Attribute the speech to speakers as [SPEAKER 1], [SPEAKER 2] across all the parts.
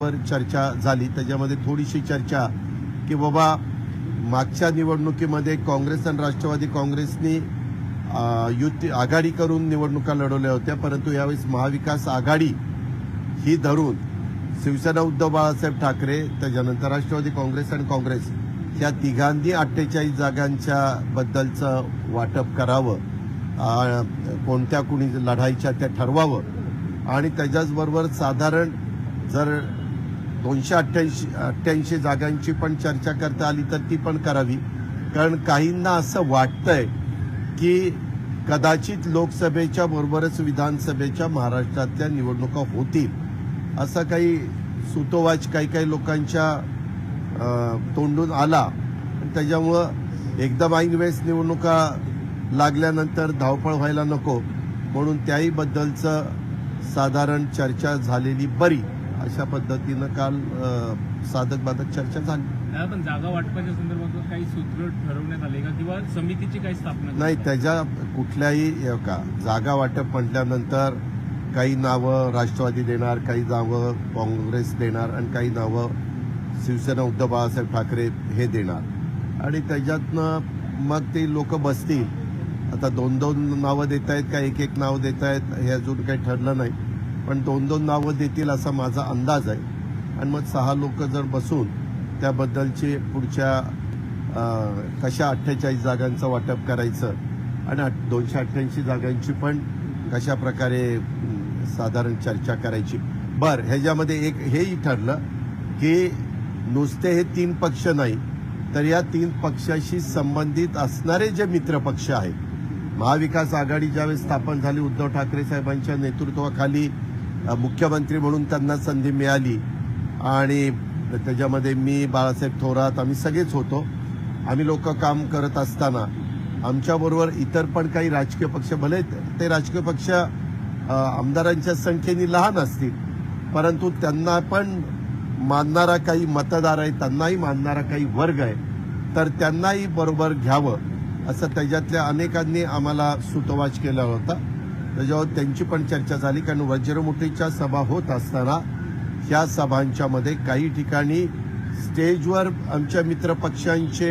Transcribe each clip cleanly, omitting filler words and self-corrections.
[SPEAKER 1] वर चर्चा झाली. त्याच्यामध्ये थोडीशी चर्चा की बाबा मागच्या निवडणुकीमध्ये काँग्रेस आणि राष्ट्रवादी काँग्रेसनी युती आघाडी करून निवडणुका लढवल्या होत्या, परंतु यावेळेस महाविकास आघाडी ही धरून शिवसेना उद्धव बाळासाहेब ठाकरे, त्याच्यानंतर राष्ट्रवादी काँग्रेस आणि काँग्रेस या तिघांनी 48 जागांच्या बद्दलचं वाटप करावं, कोणत्या कुणी लढायच्या त्या ठरवावं आणि त्याच्याचबरोबर साधारण जर 288 जागांची पण चर्चा करता आली तर ती पण करावी. कारण काहींना असं वाटतंय की कदाचित लोकसभेच्या बरोबरच विधानसभेच्या महाराष्ट्रातल्या निवडणुका होतील, असं काही सुतोवाच काही लोकांच्या तोंडून आला. त्याच्यामुळं एकदम ऐन वेळेस निवडणुका लागल्यानंतर धावपळ व्हायला नको म्हणून त्याही बद्दलचं साधारण चर्चा झालेली बरी, अशा पद्धतीनं काल साधक बाधक चर्चा झाली.
[SPEAKER 2] पण जागा वाटपाच्या संदर्भात काही सूत्र ठरवण्यात आले का किंवा समितीची काही स्थापना
[SPEAKER 1] नाही? त्याच्या कुठल्याही का जागा वाटप म्हटल्यानंतर काही नावं राष्ट्रवादी देणार, काही नावं काँग्रेस देणार आणि काही नावं शिवसेना उद्धव बाळासाहेब ठाकरे हे देणार आणि त्याच्यातनं मग ते लोक बसतील. आता 2-2 नावं देत आहेत का 1-1 नाव देत आहेत हे अजून काही ठरलं नाही, पण 2-2 नावं देतील असा माझा अंदाज आहे. आणि मग 6 लोक जर बसून त्याबद्दलचे पुढच्या कशा 48 जागांचं वाटप करायचं आणि 288 जागांची पण कशा प्रकारे साधारण चर्चा करायची. बरं, ह्याच्यामध्ये एक हेही ठरलं की नुसते हे 3 पक्ष नाही तर या 3 पक्षाशी संबंधित असणारे जे मित्रपक्ष आहेत, महाविकास आघाडी ज्यावेळेस स्थापन झाली उद्धव ठाकरे साहेबांच्या नेतृत्वाखाली मुख्यमंत्री म्हणून त्यांना संधी मिळाली आणि त्याच्यामध्ये मी, बाळासाहेब थोरात, आम्ही सगळेच होतो. आम्ही लोक काम करत असताना आमच्याबरोबर इतर पण काही राजकीय पक्ष, भले ते राजकीय पक्ष आमदारांच्या संख्येने लहान असतील परंतु त्यांना पण मानणारा काही मतदार आहे, त्यांनाही मानणारा काही वर्ग आहे, तर त्यांनाही बरोबर घ्यावं असं त्याच्यातल्या अनेकांनी आम्हाला सुतोवाच केला होता. त्याच्यावर त्यांची पण चर्चा झाली. कारण वज्रमुठीच्या सभा होत असताना ह्या सभांच्यामध्ये काही ठिकाणी स्टेजवर आमच्या मित्रपक्षांचे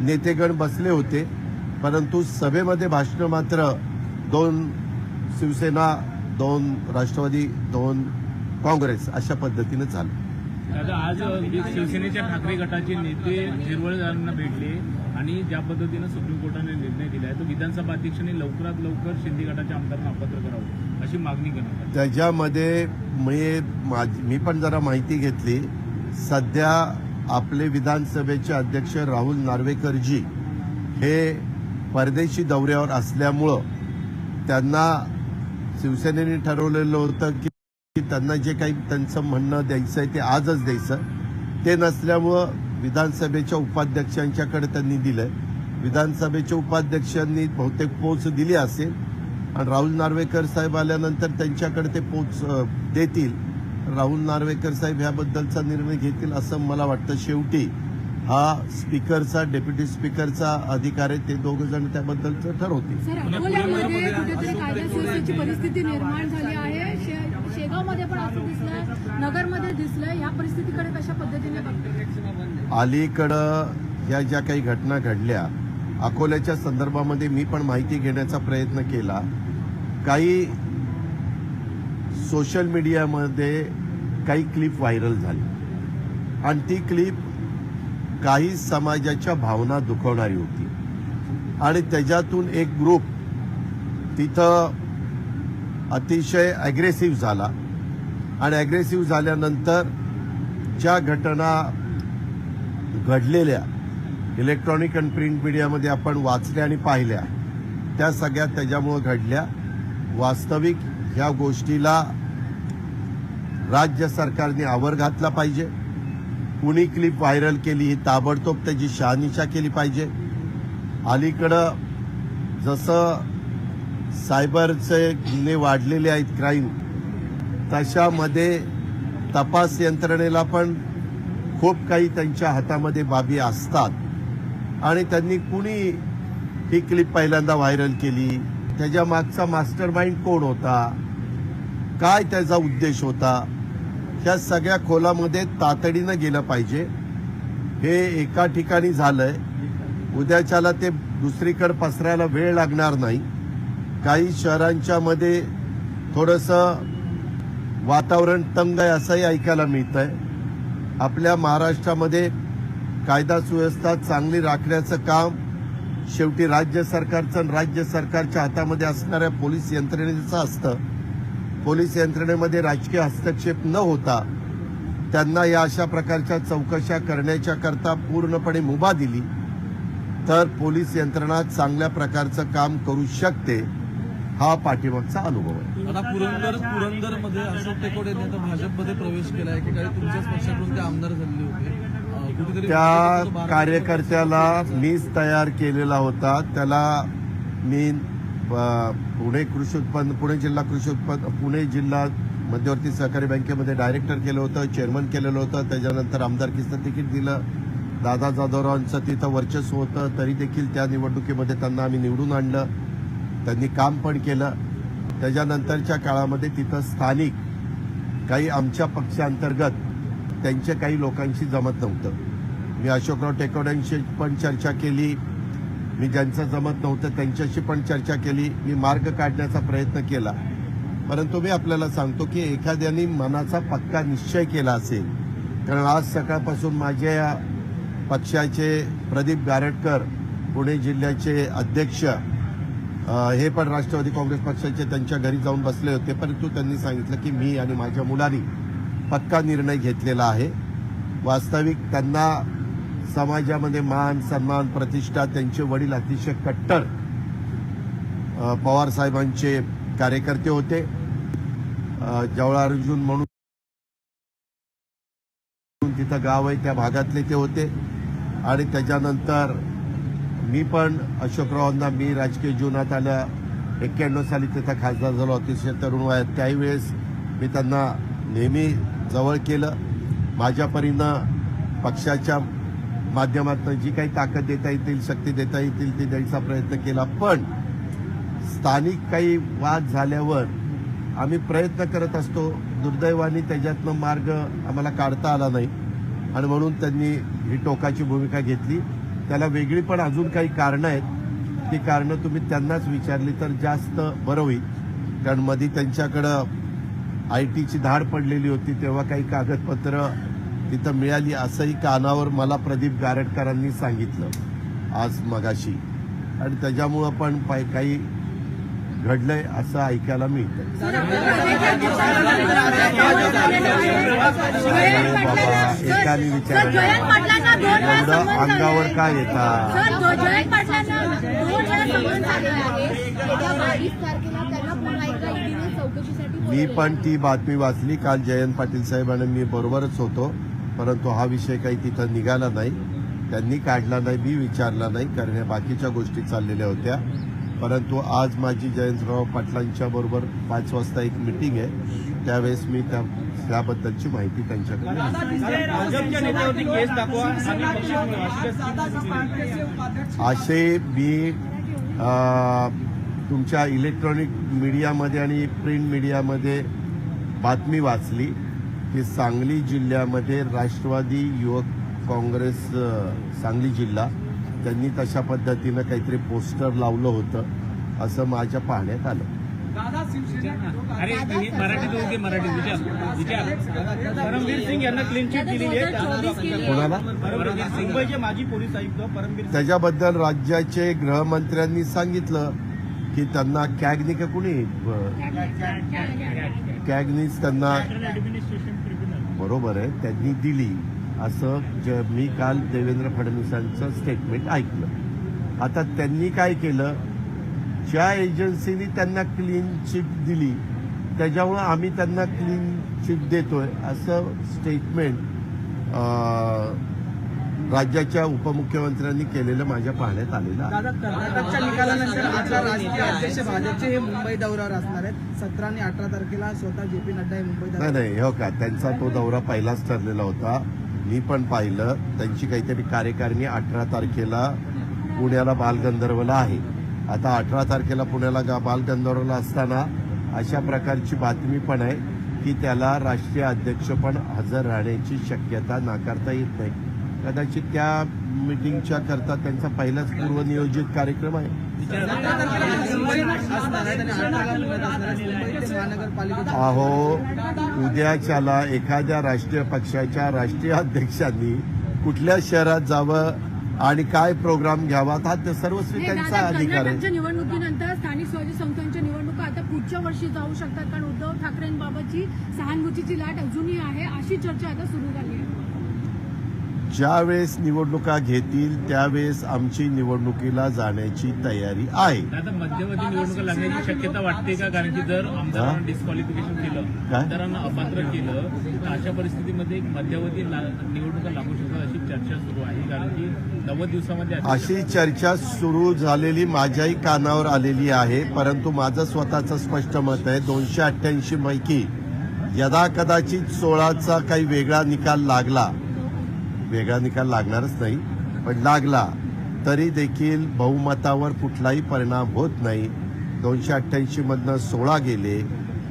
[SPEAKER 1] नेतेगण बसले होते, परंतु सभेमध्ये भाषणं मात्र 2 शिवसेना, 2 राष्ट्रवादी, 2 काँग्रेस अशा पद्धतीनं झालं.
[SPEAKER 2] दादा, आज शिवसेनेच्या ठाकरे गटाचे नेते झिरवळकरांना भेटले आणि ज्या पद्धतीनं सुप्रीम कोर्टाने निर्णय दिला आहे तो विधानसभा अध्यक्षांनी लवकरात लवकर शिंदे गटाच्या आमदारांना अपात्र करावं अशी मागणी करण्यात.
[SPEAKER 1] त्याच्यामध्ये मी पण जरा माहिती घेतली. सध्या आपले विधानसभेचे अध्यक्ष राहुल नार्वेकरजी हे परदेशी दौऱ्यावर असल्यामुळं त्यांना शिवसेनेने ठरवलेलं होतं की त्यांना जे काही त्यांचं म्हणणं द्यायचं आहे ते आजच द्यायचं. ते नसल्यामुळं विधानसभेच्या उपाध्यक्षांच्याकडे त्यांनी दिलंय. विधानसभेच्या उपाध्यक्षांनी बहुतेक पोच दिली असेल आणि राहुल नार्वेकर साहेब आल्यानंतर त्यांच्याकडे ते पोच देतील. राहुल नार्वेकर साहेब ह्याबद्दलचा निर्णय घेतील असं मला वाटतं. शेवटी हा स्पीकरचा, डेप्युटी स्पीकरचा अधिकार आहे, ते दोघं जण त्याबद्दलचं ठरवतील.
[SPEAKER 3] अकोल्यामध्ये कुठेतरी कायदा परिस्थिती निर्माण झाली आहे. शेगावमध्ये पण असं दिसलंय, नगरमध्ये दिसलंय. या परिस्थितीकडे कशा पद्धतीने बघतात?
[SPEAKER 1] अलीकडं ह्या ज्या काही घटना घडल्या अकोल्याच्या संदर्भामध्ये मी पण माहिती घेण्याचा प्रयत्न केला. काही सोशल मीडियामध्ये काही क्लिप व्हायरल झाली आणि ती क्लिप काही समाजाच्या भावना दुखवणारी होती आणि त्याच्यातून एक ग्रुप तिथं अतिशय अग्रेसिव्ह झाला आणि अग्रेसिव्ह झाल्यानंतर ज्या घटना घडलेल्या इलेक्ट्रॉनिक आणि प्रिंट मीडियामध्ये आपण वाचल्या आणि पाहिल्या त्या सगळ्या त्याच्यामुळं घडल्या. वास्तविक ह्या गोष्टीला राज्य सरकारने आवर घातला पाहिजे. कुणी क्लिप व्हायरल केली ही ताबडतोब त्याची शहानिशा केली पाहिजे. अलीकडं जसं सायबरचे गुन्हे वाढलेले आहेत, क्राईम, तशामध्ये तपास यंत्रणेला पण खूप काही त्यांच्या हातामध्ये बाबी असतात आणि त्यांनी कुणी ही क्लिप पहिल्यांदा व्हायरल केली, त्याच्या मागचा मास्टर माइंड कोण होता, काय त्याचा उद्देश होता, त्या सगळ्या खोलामध्ये तातडीनं गेलं पाहिजे. हे एका ठिकाणी झालंय, उद्याच्याला ते दुसरीकडे पसरायला वेळ लागणार नाही. काही शहरांच्या मध्ये थोडंसं वातावरण तंग आहे असंही ऐकायला मिळत आहे. आपल्या महाराष्ट्रामध्ये कायदा सुव्यवस्था चांगली राखण्याचं काम शेवटी राज्य सरकारचं आणि राज्य सरकारच्या हातामध्ये असणाऱ्या पोलीस यंत्रणेचं असतं. पोलीस यंत्रणेमध्ये राजकीय हस्तक्षेप न होता त्यांना या अशा प्रकारच्या चौकशा करण्याच्या करता पूर्णपणे मुभा दिली तर पोलीस यंत्रणा चांगल्या प्रकारचं काम करू शकते. हा पाठीमागचा अनुभव आहे.
[SPEAKER 4] आता पुरंदरमध्ये अशोक टेकोडे यांनी आता भाजपमध्ये प्रवेश केला आहे की काही तुमच्याच पक्षाकडून ते आमदार झालेले होते. कुठेतरी
[SPEAKER 1] त्या कार्यकर्त्याला मीच तयार केलेला होता. त्याला मी पुणे जिल्हा कृषी उत्पन्न पुणे जिल्हा मध्यवर्ती सहकारी बँकेमध्ये डायरेक्टर केलं होतं, चेअरमन केलेलं होतं. त्याच्यानंतर आमदारकीचं तिकीट दिलं. दादा जाधवरावांचं तिथं वर्चस्व होतं, तरी देखील त्या निवडणुकीमध्ये त्यांना आम्ही निवडून आणलं. त्यांनी काम पण केलं. त्याच्यानंतरच्या काळामध्ये तिथं स्थानिक काही आमच्या पक्षांतर्गत त्यांच्या काही लोकांशी जमत नव्हतं. मी अशोकराव टेकोड्यांशी पण चर्चा केली. मी ज्यांचं जमत नव्हतं त्यांच्याशी पण चर्चा केली. मी मार्ग काढण्याचा प्रयत्न केला. परंतु मी आपल्याला सांगतो की एखाद्याने मनाचा पक्का निश्चय केला असेल, कारण आज सकाळपासून माझ्या पक्षाचे प्रदीप गारटकर पुणे जिल्ह्याचे अध्यक्ष हे पण राष्ट्रवादी काँग्रेस पक्षाचे त्यांच्या घरी जाऊन बसले होते. परंतु त्यांनी सांगितलं की मी आणि माझ्या मुलांनी पक्का निर्णय घेतलेला आहे. वास्तविक त्यांना समाजामध्ये मान सन्मान प्रतिष्ठा, त्यांचे वडील अतिशय कट्टर पवार साहेबांचे कार्यकर्ते होते. जवळ अर्जुन म्हणून तिथं गाव आहे त्या भागातले ते होते. आणि त्याच्यानंतर मी पण अशोकरावांना मी राजकीय जीवनात आल्या 91 साली तिथं खासदार झालो अतिशय तरुण वयात. त्याही वेळेस मी त्यांना नेहमी जवळ केलं. माझ्या परीनं पक्षाच्या माध्यमातून जी काही ताकद देता येतील, शक्ती देता येतील ती द्यायचा प्रयत्न केला. पण स्थानिक काही वाद झाल्यावर आम्ही प्रयत्न करत असतो. दुर्दैवाने त्याच्यातनं मार्ग आम्हाला काढता आला नाही आणि म्हणून त्यांनी ही टोकाची भूमिका घेतली. त्याला वेगळी पण अजून काही कारणं आहेत. ती कारणं तुम्ही त्यांनाच विचारली तर जास्त बरं होईल. कारण मध्ये त्यांच्याकडं ITची धाड पडलेली होती, तेव्हा काही कागदपत्र तिथं मिळाली असंही कानावर मला प्रदीप गारटकरांनी सांगितलं आज मगाशी. आणि त्याच्यामुळं पण काही घडलंय असं ऐकायला मिळतं. बाबा एकाने विचारलं एवढं अंगावर काय येतात. मी पण ती बातमी वाचली काल. जयंत पाटील साहेब आणि मी बरोबरच होतो, परंतु हा विषय काही तिथं निघाला नाही. त्यांनी काढला नाही, मी विचारला नाही, कारण या बाकीच्या गोष्टी चाललेल्या होत्या. परंतु आज माझी जयंतराव पाटलांच्या बरोबर 5 वाजता एक मीटिंग आहे, त्यावेळेस मी त्याबद्दलची माहिती त्यांच्याकडे. असे मी तुमच्या इलेक्ट्रॉनिक मीडियामध्ये आणि प्रिंट मीडियामध्ये बातमी वाचली की सांगली जिल्ह्यामध्ये राष्ट्रवादी युवक काँग्रेस सांगली जिल्हा त्यांनी तशा पद्धतीनं काहीतरी पोस्टर लावलं होतं असं माझ्या पाहण्यात आलं.
[SPEAKER 2] परमवीर सिंग यांना क्लीन चिट दिलेली आहे.
[SPEAKER 1] कोणाला?
[SPEAKER 2] मुंबईचे माजी पोलीस आयुक्त परमवीर.
[SPEAKER 1] त्याच्याबद्दल राज्याचे गृहमंत्र्यांनी सांगितलं की त्यांना कॅगनी का कुणी कॅगनीच त्यांना बरोबर आहे त्यांनी दिली असं मी काल देवेंद्र फडणवीसांचं स्टेटमेंट ऐकलं. आता त्यांनी काय केलं, ज्या एजन्सीनी त्यांना क्लीन चिट दिली त्याच्यामुळे आम्ही त्यांना क्लीन चिट देतोय असं स्टेटमेंट राज्याच्या उपमुख्यमंत्र्यांनी केलेलं माझ्या पाहण्यात आलेलं आहे.
[SPEAKER 4] दादा, कर्नाटकच्या निकालानंतर आता राष्ट्रीय अध्यक्ष भाजपचे हे मुंबई दौऱ्यावर असणार आहेत. 17 आणि 18 तारखेला स्वतः JP नड्डा हे मुंबई
[SPEAKER 1] नाही हो का, त्यांचा तो दौरा पहिलाच ठरलेला होता. मी पण पाहिलं त्यांची काहीतरी कार्यकारिणी 18 तारखेला पुण्याला बालगंधर्वला आहे. आता 18 तारखेला पुण्याला बालगंधर्वला असताना अशा प्रकारची बातमी पण आहे की त्याला राष्ट्रीय अध्यक्ष पण हजर राहण्याची शक्यता नाकारता येत नाही. कदाचित त्या मिटिंगच्या करता त्यांचा पहिलाच पूर्वनियोजित कार्यक्रम आहे.
[SPEAKER 4] 17 तारखेला मुंबईत असणार आहेत आणि 18 मुंबईत असणार आहेत. मुंबई ते महानगरपालिकेच्या
[SPEAKER 1] अहो, उद्याच्याला एखाद्या राष्ट्रीय पक्षाच्या राष्ट्रीय अध्यक्षांनी कुठल्या शहरात जावं आणि काय प्रोग्राम घ्यावा हा ते सर्वस्वी
[SPEAKER 3] हे
[SPEAKER 1] त्यांचा
[SPEAKER 3] दादा,
[SPEAKER 1] अधिकार आहे.
[SPEAKER 3] कर्नाटकच्या निवडणुकीनंतर स्थानिक स्वराज्य संस्थांच्या निवडणुका आता पुढच्या वर्षी जाऊ शकतात, कारण उद्धव ठाकरेंबाबतची सहानुभूतीची लाट अजूनही आहे, अशी चर्चा आता सुरू झाली आहे.
[SPEAKER 1] ज्यावेळेस निवडणुका घेतील त्यावेळेस आमची निवडणुकीला जाण्याची तयारी आहे.
[SPEAKER 2] आता मध्यवर्ती निवडणुका लागण्याची शक्यता वाटते का? कारण की जर आमदारांना डिस्क्वालिफिकेशन केलं,
[SPEAKER 1] काय?
[SPEAKER 2] आमदारांना अपात्र केलं, तर अशा परिस्थितीमध्ये एक मध्यवर्ती निवडणुका लागू शकतात अशी चर्चा सुरू आहे. कारण की 90 दिवसामध्ये
[SPEAKER 1] अशी चर्चा सुरू झालेली माझ्याही कानावर आलेली आहे, परंतु माझं स्वतःचं स्पष्ट मत आहे 288 पैकी यदा कदाचित 16चा काही वेगळा निकाल लागला, वेगळा निकाल लागणारच नाही पण लागला तरी देखील बहुमतावर कुठलाही परिणाम होत नाही. 288 मधनं 16 गेले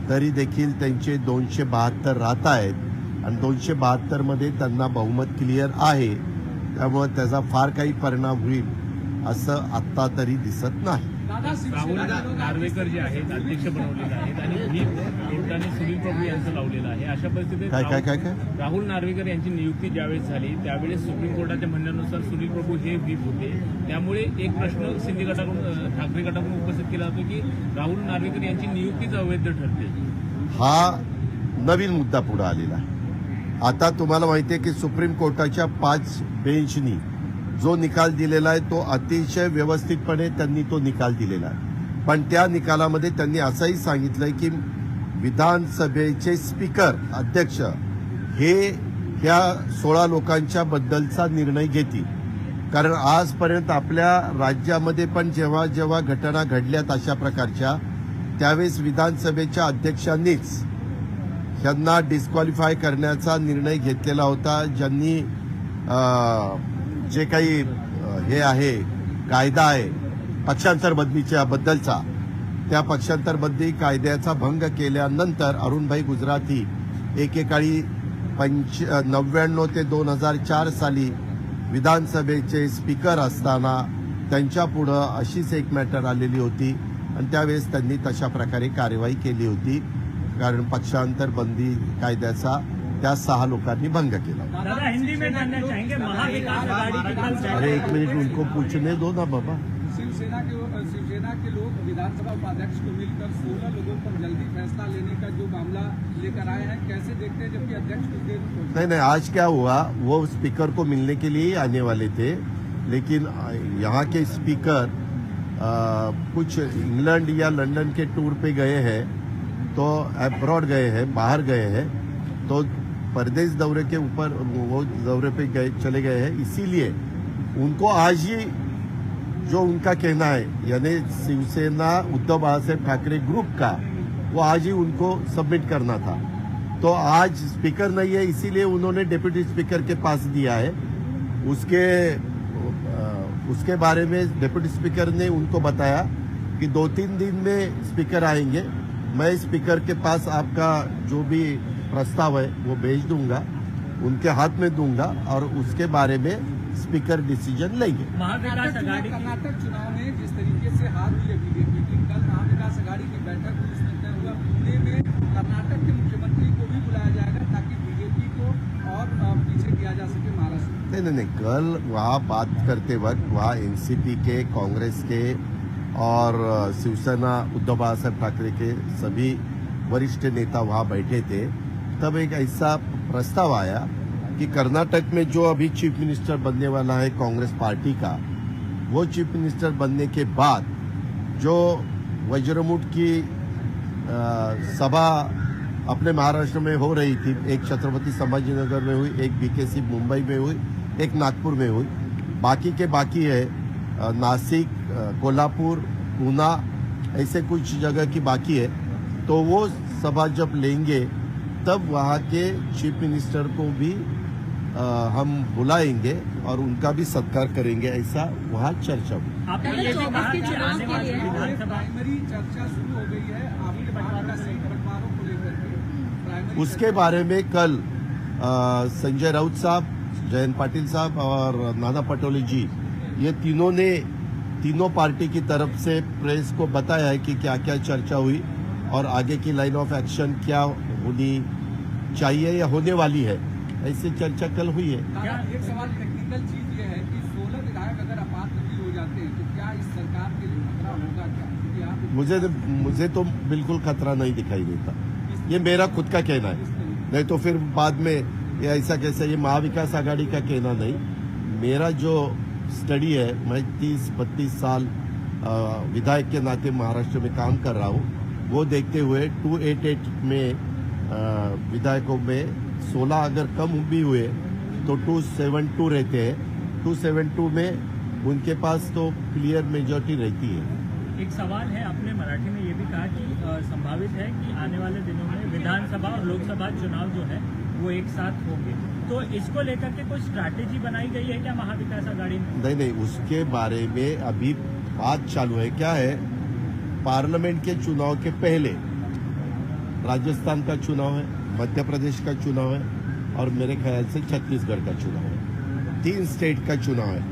[SPEAKER 1] तरी देखील त्यांचे 272 राहत आहेत आणि 272 मध्ये त्यांना बहुमत क्लिअर आहे. त्यामुळे त्याचा फार काही परिणाम होईल असं आत्ता तरी दिसत नाही.
[SPEAKER 2] राहुल नार्वेकर जे आहेत अध्यक्ष बनवलेले आहेत आणि व्हीप कोर्टाने सुनील प्रभू यांचं लावलेलं आहे. अशा परिस्थितीत
[SPEAKER 1] काय
[SPEAKER 2] राहुल नार्वेकर यांची नियुक्ती ज्यावेळेस झाली त्यावेळेस सुप्रीम कोर्टाच्या म्हणण्यानुसार सुनील प्रभू हे व्हीप होते. त्यामुळे एक प्रश्न शिंदे गटाकडून ठाकरे गटाकडून उपस्थित केला जातो की राहुल नार्वेकर यांची नियुक्तीच अवैध ठरते.
[SPEAKER 1] हा नवीन मुद्दा पुढे आलेला आहे. आता तुम्हाला माहिती आहे की सुप्रीम कोर्टाच्या 5 बेंचनी जो निकाल दिलेला आहे तो अतिशय व्यवस्थितपणे त्यांनी तो निकाल दिलेला आहे. पण त्या निकालामध्ये त्यांनी असंही सांगितलंय की विधानसभेचे स्पीकर अध्यक्ष हे ह्या 16 लोकांच्या बद्दलचा निर्णय घेतील. कारण आजपर्यंत आपल्या राज्यामध्ये पण जेव्हा जेव्हा घटना घडल्यात अशा प्रकारच्या त्यावेळेस विधानसभेच्या अध्यक्षांनीच ह्यांना डिस्क्वालिफाय करण्याचा निर्णय घेतलेला होता. ज्यांनी जे काही हे आहे कायदा आहे पक्षांतर बदलीच्या बद्दलचा त्या पक्षांतर बदली कायद्याचा भंग केल्यानंतर अरुणभाई गुजराती एकेकाळी 99 ते 2004 साली विधानसभेचे स्पीकर असताना त्यांच्यापुढं अशीच एक मॅटर आलेली होती आणि त्यावेळेस त्यांनी तशा प्रकारे कार्यवाही केली होती. कारण पक्षांतर बंदी कायद्याचा त्या 6 लोकांनी भंग केला.
[SPEAKER 5] दादा हिंदी में जानना चाहेंगे महाविकास आघाड़ी की कल
[SPEAKER 1] अरे एक मिनिट उनको पूछने दो ना बाबा.
[SPEAKER 6] शिवसेना के लोग विधानसभा उपाध्यक्ष को मिलकर 16 लोगों पर जल्दी फैसला लेने का जो मामला लेकर आए हैं, कैसे देखते हैं जबकि अध्यक्ष कुछ देर में
[SPEAKER 1] नहीं आज क्या हुआ वो स्पीकर को मिलने के लिए ही आने वाले थे लेकिन यहाँ के स्पीकर कुछ इंग्लैंड या लंदन के टूर पे गए हैं तो अब्रॉड गए हैं बाहर गए हैं तो परदेश दौरे के ऊपर वो दौरे पे चले गए हैं. इसीलिए उनको आज ही जो उनका कहना है यानी शिवसेना उद्धव बाळासाहेब ठाकरे ग्रुप का वो आज ही उनको सबमिट करना था. तो आज स्पीकर नहीं है इसीलिए उन्होंने डिप्टी स्पीकर के पास दिया है. उसके बारे में डिप्टी स्पीकर ने उनको बताया कि 2-3 दिन में स्पीकर आएंगे. मैं स्पीकर के पास आपका जो भी प्रस्ताव है वो भेज दूंगा उनके हाथ में दूंगा और उसके बारे में स्पीकर डिसीजन लेंगे.
[SPEAKER 5] महाविकास आघाड़ी
[SPEAKER 6] कर्नाटक चुनाव में जिस तरीके से हार हुई है बीजेपी की, कल महाविकास आघाड़ी की बैठक हुई उसमें तय हुआ पुणे में कर्नाटक के मुख्यमंत्री को भी बुलाया जाएगा ताकि बीजेपी को और पीछे किया जा सके महाराष्ट्र.
[SPEAKER 1] नहीं कल वहाँ बात करते वक्त वहाँ एनसीपी के कांग्रेस के और शिवसेना उद्धव बाळासाहेब ठाकरे के सभी वरिष्ठ नेता वहाँ बैठे थे. तब एक ऐसा प्रस्ताव आया कि कर्नाटक में जो अभी चीफ मिनिस्टर बनने वाला है कांग्रेस पार्टी का वो चीफ मिनिस्टर बनने के बाद जो वज्रमुठ की सभा अपने महाराष्ट्र में हो रही थी, एक छत्रपति संभाजीनगर में हुई, एक बीकेसी मुंबई में हुई, एक नागपुर में हुई, बाकी के बाकी है नासिक, कोल्हापुर, पूना ऐसे कुछ जगह की बाकी है. तो वो सभा जब लेंगे तब वहाँ के चीफ मिनिस्टर को भी हम बुलाएंगे और उनका भी सत्कार करेंगे ऐसा वहाँ चर्चा हुई.
[SPEAKER 5] आपने ये भी कहा कि आने वाली विधानसभा
[SPEAKER 6] प्राइमरी चर्चा शुरू हो गई है आपके पार्टी का सीट बंटवारों को लेकर के. प्राइमरी
[SPEAKER 1] उसके बारे में कल संजय राउत साहब, जयंत पाटिल साहब और नाना पटोले जी, ये तीनों पार्टी की तरफ से प्रेस को बताया है कि क्या क्या चर्चा हुई और आगे की लाइन ऑफ एक्शन क्या होनी चाहिए या होने वाली है, ऐसी चर्चा कल हुई है।
[SPEAKER 6] क्या एक सवाल टेक्निकल चीज ये है कि 16 विधायक अगर अपात्र भी हो जाते हैं तो क्या इस सरकार के लिए खतरा होगा क्या? क्योंकि आप
[SPEAKER 1] मुझे तो बिल्कुल खतरा नहीं दिखाई देता, ये मेरा खुद का कहना है, नहीं तो फिर बाद में ये ऐसा कैसे, ये महाविकास आघाड़ी का कहना नहीं, मेरा जो स्टडी है, मैं 30-32 साल विधायक के नाते महाराष्ट्र में काम कर रहा हूँ, वो देखते हुए 288 में विधायकों में 16 अगर कम भी हुए तो 272 रहते हैं, 272 में उनके पास तो क्लियर मेजॉरिटी रहती है।
[SPEAKER 5] एक सवाल है, आपने मराठी में ये भी कहा कि संभावित है कि आने वाले दिनों में विधानसभा और लोकसभा चुनाव जो है वो एक साथ होंगे, तो इसको लेकर के कोई स्ट्रैटेजी बनाई गई है क्या महाविकास आघाड़ी में?
[SPEAKER 1] नहीं, उसके बारे में अभी बात चालू है। क्या है, पार्लियामेंट के चुनाव के पहले राजस्थान का चुनाव है, मध्य प्रदेश का चुनाव है और मेरे ख्याल से छत्तीसगढ़ का चुनाव है, 3 स्टेट का चुनाव है।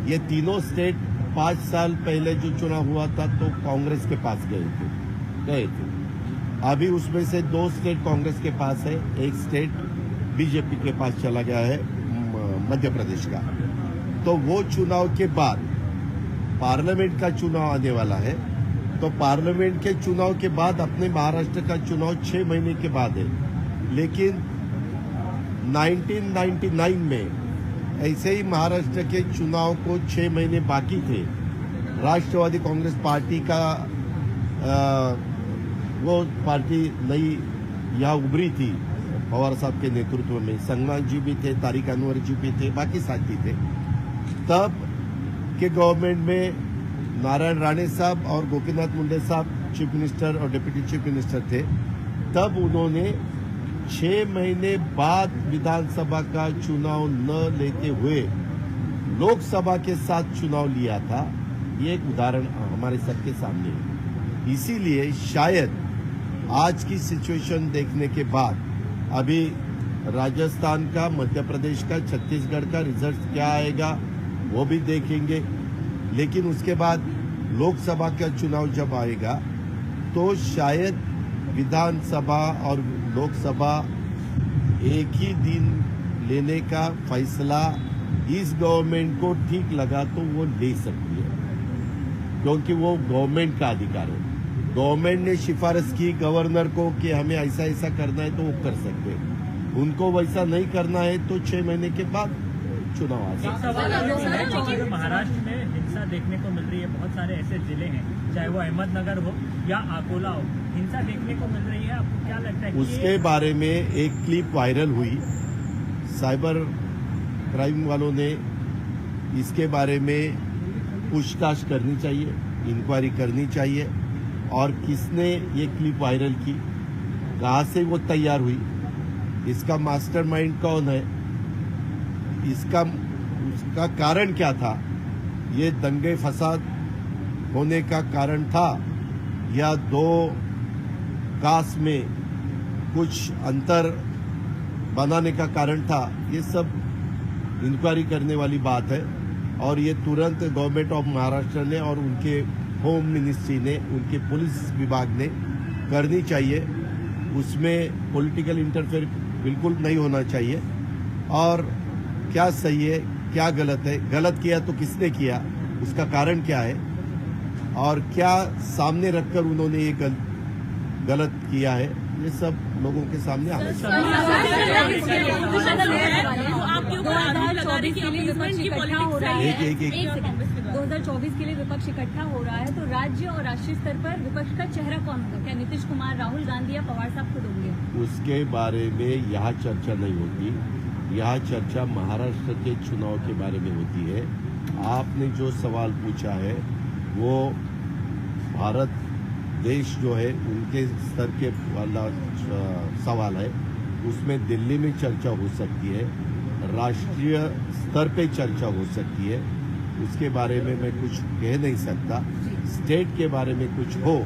[SPEAKER 1] ये तीनों स्टेट 5 साल पहले जो चुनाव हुआ था तो कांग्रेस के पास गए थे। अभी उसमें से 2 स्टेट कांग्रेस के पास है, 1 स्टेट बीजेपी के पास चला गया है, मध्य प्रदेश का। तो वो चुनाव के बाद पार्लियामेंट का चुनाव आने वाला है, तो पार्लियामेंट के चुनाव के बाद अपने महाराष्ट्र का चुनाव 6 महीने के बाद है। लेकिन 1999 में ऐसे ही महाराष्ट्र के चुनाव को 6 महीने बाकी थे, राष्ट्रवादी कांग्रेस पार्टी का वो पार्टी नई यहाँ उभरी थी पवार साहब के नेतृत्व में, संगवान जी भी थे, तारिक अनवर जी भी थे, बाकी साथी थे। तब के गवर्नमेंट में नारायण राणे साहब और गोपीनाथ मुंडे साहब चीफ मिनिस्टर और डिप्टी चीफ मिनिस्टर थे। तब उन्होंने 6 महीने बाद विधानसभा का चुनाव न लेते हुए लोकसभा के साथ चुनाव लिया था। ये एक उदाहरण हमारे सबके सामने है। इसीलिए शायद आज की सिचुएशन देखने के बाद अभी राजस्थान का, मध्य प्रदेश का, छत्तीसगढ़ का रिजल्ट क्या आएगा वो भी देखेंगे, लेकिन उसके बाद लोकसभा का चुनाव जब आएगा तो शायद विधानसभा और लोकसभा एक ही दिन लेने का फैसला इस गवर्नमेंट को ठीक लगा तो वो ले सकती है, क्योंकि वो गवर्नमेंट का अधिकार है। गवर्नमेंट ने सिफारिश की गवर्नर को कि हमें ऐसा ऐसा करना है तो वो कर सकते हैं, उनको वैसा नहीं करना है तो 6 महीने के बाद चुनाव आ सकता है।
[SPEAKER 5] सवाल है कि महाराष्ट्र में हिंसा देखने को मिल रही है, बहुत सारे ऐसे जिले हैं, चाहे वो अहमदनगर हो या अकोला हो, हिंसा देखने को मिल रही है, आपको क्या लगता है?
[SPEAKER 1] उसके बारे में एक क्लिप वायरल हुई, साइबर क्राइम वालों ने इसके बारे में पूछताछ करनी चाहिए, इंक्वायरी करनी चाहिए, और किसने ये क्लिप वायरल की, कहाँ से वो तैयार हुई, इसका मास्टरमाइंड कौन है, उसका कारण क्या था, ये दंगे फसाद होने का कारण था या 2 कास्ट में कुछ अंतर बनाने का कारण था, ये सब इंक्वायरी करने वाली बात है। और ये तुरंत गवर्नमेंट ऑफ महाराष्ट्र ने और उनके होम मिनिस्ट्री ने, उनके पुलिस विभाग ने करनी चाहिए। उसमें पॉलिटिकल इंटरफेयर बिल्कुल नहीं होना चाहिए। और क्या सही है, क्या गलत है, गलत किया तो किसने किया, उसका कारण क्या है, और क्या सामने रखकर उन्होंने ये गलत किया है, ये सब लोगों के सामने आना चाहिए।
[SPEAKER 3] 2024 के लिए विपक्ष इकट्ठा हो रहा है, तो राज्य और राष्ट्रीय स्तर पर विपक्ष का चेहरा कौन होगा? क्या नीतीश कुमार, राहुल गांधी या पवार साहब खुद होंगे?
[SPEAKER 1] उसके बारे में यहाँ चर्चा नहीं होती, यहाँ चर्चा महाराष्ट्र के चुनाव के बारे में होती है। आपने जो सवाल पूछा है वो भारत देश जो है उनके स्तर के वाला सवाल है, उसमें दिल्ली में चर्चा हो सकती है, राष्ट्रीय स्तर पे चर्चा हो सकती है, उसके बारे में मैं कुछ कह नहीं सकता। स्टेट के बारे में कुछ हो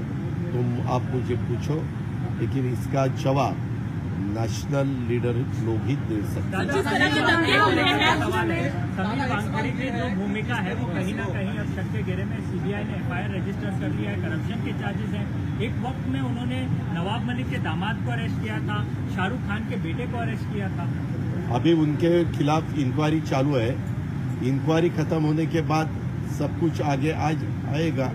[SPEAKER 1] तो आप मुझे पूछो, लेकिन इसका जवाब नेशनल लीडर लोग ही दे सकते हैं।
[SPEAKER 5] जिस तरह के धक्के हो रहे हैं, सवाल है समीर वानखेड़े की जो भूमिका है वो कहीं ना कहीं अब शक के घेरे में सीबीआई ने एफआईआर रजिस्टर कर लिया है, करप्शन के चार्जेस हैं। एक वक्त में उन्होंने नवाब मलिक के दामाद को अरेस्ट किया था, शाहरुख खान के बेटे को अरेस्ट किया था।
[SPEAKER 1] अभी उनके खिलाफ इंक्वायरी चालू है। इंक्वायरी खत्म होने के बाद सब कुछ आगे आज आएगा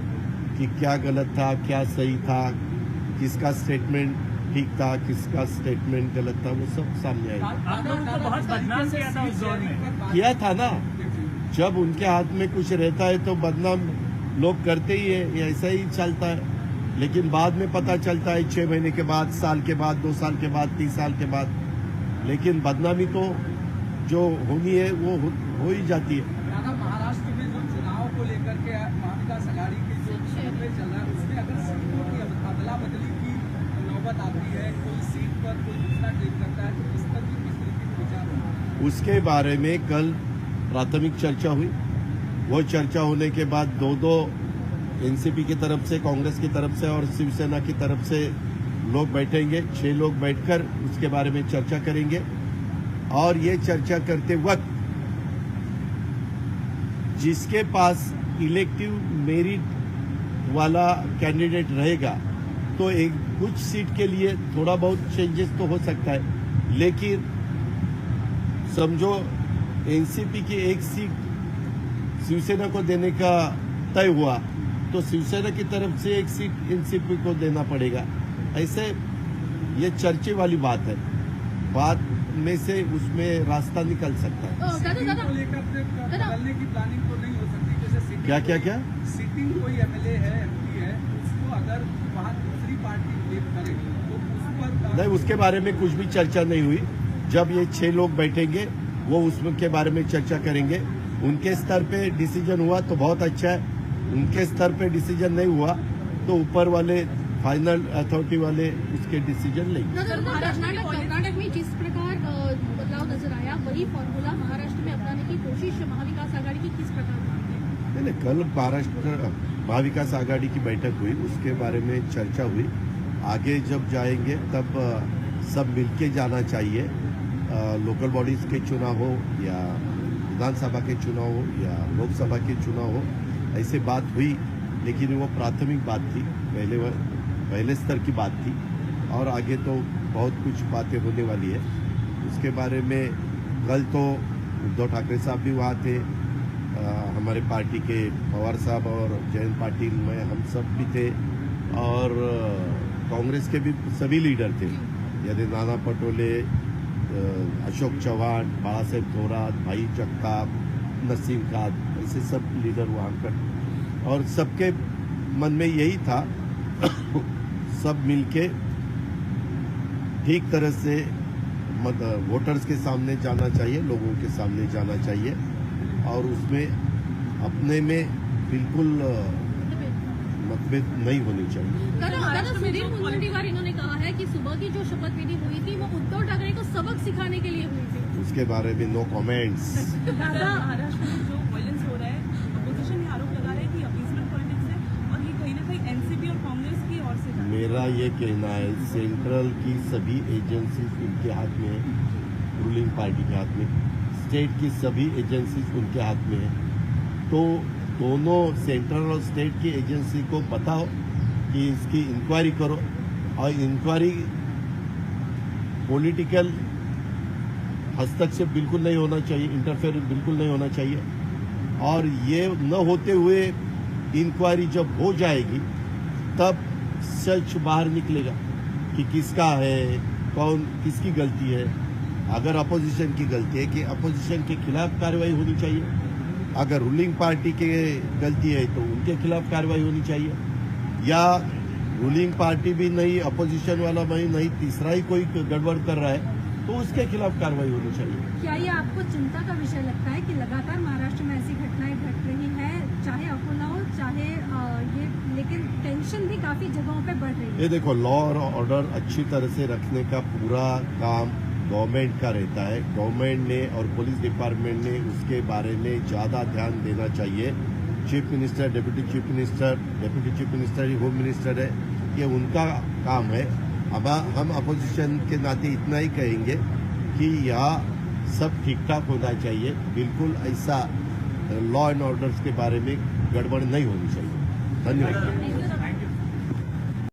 [SPEAKER 1] कि क्या गलत था, क्या सही था, किसका स्टेटमेंट ठीक था, किसका स्टेटमेंट गलत था, वो सब सामने आएगा।
[SPEAKER 5] आपने उनको बहुत बदनाम किया था उस दौर में।
[SPEAKER 1] किया था ना, जब उनके हाथ में कुछ रहता है तो बदनाम लोग करते ही है, ये ऐसा ही चलता है। लेकिन बाद में पता चलता है 6 महीने के बाद, साल के बाद, 2 साल के बाद, 30 साल के बाद। लेकिन बदनामी तो जो होनी है वो हो ही जाती है।
[SPEAKER 6] दादा, महाराष्ट्र में जो चुनाव को लेकर के महाविकास आघाड़ी के जो सर्वे चल रहा है उसमें अगर सीटों की अदला बदली की नौबत आती है, कोई सीट पर कोई दूसरा क्लेम करता है, तो इस पर भी किस तरीके का विचार होगा?
[SPEAKER 1] उसके बारे में कल प्राथमिक चर्चा हुई। वो चर्चा होने के बाद दो एनसीपी की तरफ से, कांग्रेस की तरफ से और शिवसेना की तरफ से लोग बैठेंगे। 6 लोग बैठकर उसके बारे में चर्चा करेंगे। और ये चर्चा करते वक्त जिसके पास इलेक्टिव मेरिट वाला कैंडिडेट रहेगा तो एक कुछ सीट के लिए थोड़ा बहुत चेंजेस तो हो सकता है। लेकिन समझो एनसीपी की एक सीट शिवसेना को देने का तय हुआ तो शिवसेना की तरफ से एक सीट एनसीपी को देना पड़ेगा। ऐसे ये चर्चे वाली बात है। बाद में से उसमें रास्ता निकल सकता है।
[SPEAKER 6] सीटिंग को लेकर बदलने की प्लानिंग तो नहीं हो सकती? जैसे सीटिंग
[SPEAKER 1] क्या
[SPEAKER 6] सीटिंग कोई एमएलए है, एमपी है, उसको अगर वहाँ दूसरी पार्टी क्लेम करे तो उस पर
[SPEAKER 1] नहीं, उसके बारे में कुछ भी चर्चा नहीं हुई। जब ये 6 लोग बैठेंगे वो उसके बारे में चर्चा करेंगे। उनके स्तर पे डिसीजन हुआ तो बहुत अच्छा है, उनके स्तर पे डिसीजन नहीं हुआ तो ऊपर वाले फाइनल अथॉरिटी वाले उसके डिसीजन लेंगे।
[SPEAKER 3] कर्नाटक में जिस प्रकार बदलाव नजर आया वही फॉर्मूला महाराष्ट्र में अपनाने की कोशिश महाविकास आघाड़ी की किस प्रकार?
[SPEAKER 1] नहीं, कल महाराष्ट्र महाविकास आघाड़ी की बैठक हुई, उसके बारे में चर्चा हुई। आगे जब जाएंगे तब सब मिलके जाना चाहिए। लोकल बॉडीज के चुनाव हो या विधानसभा के चुनाव हो या लोकसभा के चुनाव हो, ऐसे बात हुई। लेकिन वो प्राथमिक बात थी, पहले स्तर की बात थी। और आगे तो बहुत कुछ बातें होने वाली है। उसके बारे में कल तो उद्धव ठाकरे साहब भी वहाँ थे, हमारे पार्टी के पवार साहब और जयंत पाटिल में हम सब भी थे, और कांग्रेस के भी सभी लीडर थे, यदि नाना पटोले, अशोक चौहान, बाला साहेब थोरात, भाई जगताप, नसीम खान, ऐसे सब लीडर वहाँ पर। और सबके मन में यही था सब मिलके ठीक तरह से वोटर्स के सामने जाना चाहिए, लोगों के सामने जाना चाहिए, और उसमें अपने में बिल्कुल मतभेद नहीं होनी चाहिए।
[SPEAKER 3] सुधीर मुनगंटीवार इन्होंने कहा है कि सुबह की जो शपथ विधि हुई थी वो उद्धव ठाकरे को सबक सिखाने के लिए हुई थी।
[SPEAKER 1] उसके बारे में नो कमेंट्स।
[SPEAKER 7] महाराष्ट्र में जो वायलेंस हो रहा है, अपोजिशन ये आरोप लगा रहे हैं कि अपीसमेंट पॉलिटिक्स है और ये कहीं ना कहीं एनसीपी और कांग्रेस की ओर से।
[SPEAKER 1] मेरा ये कहना है सेंट्रल की सभी एजेंसीज उनके हाथ में है, रूलिंग पार्टी के हाथ में, स्टेट की सभी एजेंसीज उनके हाथ में है। तो दोनों सेंट्रल और स्टेट की एजेंसी को पता हो कि इसकी इंक्वायरी करो, और इंक्वायरी पॉलिटिकल हस्तक्षेप बिल्कुल नहीं होना चाहिए, इंटरफेयर बिल्कुल नहीं होना चाहिए। और ये न होते हुए इंक्वायरी जब हो जाएगी तब सच बाहर निकलेगा कि किसका है, कौन किसकी गलती है। अगर अपोजिशन की गलती है कि अपोजिशन के खिलाफ कार्रवाई होनी चाहिए, अगर रूलिंग पार्टी की गलती है तो उनके खिलाफ कार्रवाई होनी चाहिए, या रूलिंग पार्टी भी नहीं, अपोजिशन वाला भी नहीं, तीसरा ही कोई गड़बड़ कर रहा है तो उसके खिलाफ कार्रवाई होनी चाहिए।
[SPEAKER 3] क्या ये आपको चिंता का विषय लगता है कि लगातार महाराष्ट्र में ऐसी घटनाएं घट रही है, चाहे अकोला हो चाहे ये, लेकिन टेंशन भी काफी जगहों पे बढ़ रही है?
[SPEAKER 1] ये देखो, लॉ और ऑर्डर अच्छी तरह से रखने का पूरा काम गवर्नमेंट का रहता है। गवर्नमेंट ने और पुलिस डिपार्टमेंट ने उसके बारे में ज़्यादा ध्यान देना चाहिए। Chief minister, deputy chief minister ही होम मिनिस्टर है, ये उनका काम है। हम अपोजिशन के नाते इतना ही कहेंगे कि यहाँ सब ठीक ठाक होना चाहिए, बिल्कुल ऐसा लॉ एंड ऑर्डर्स के बारे में गड़बड़ नहीं होनी चाहिए। धन्यवाद।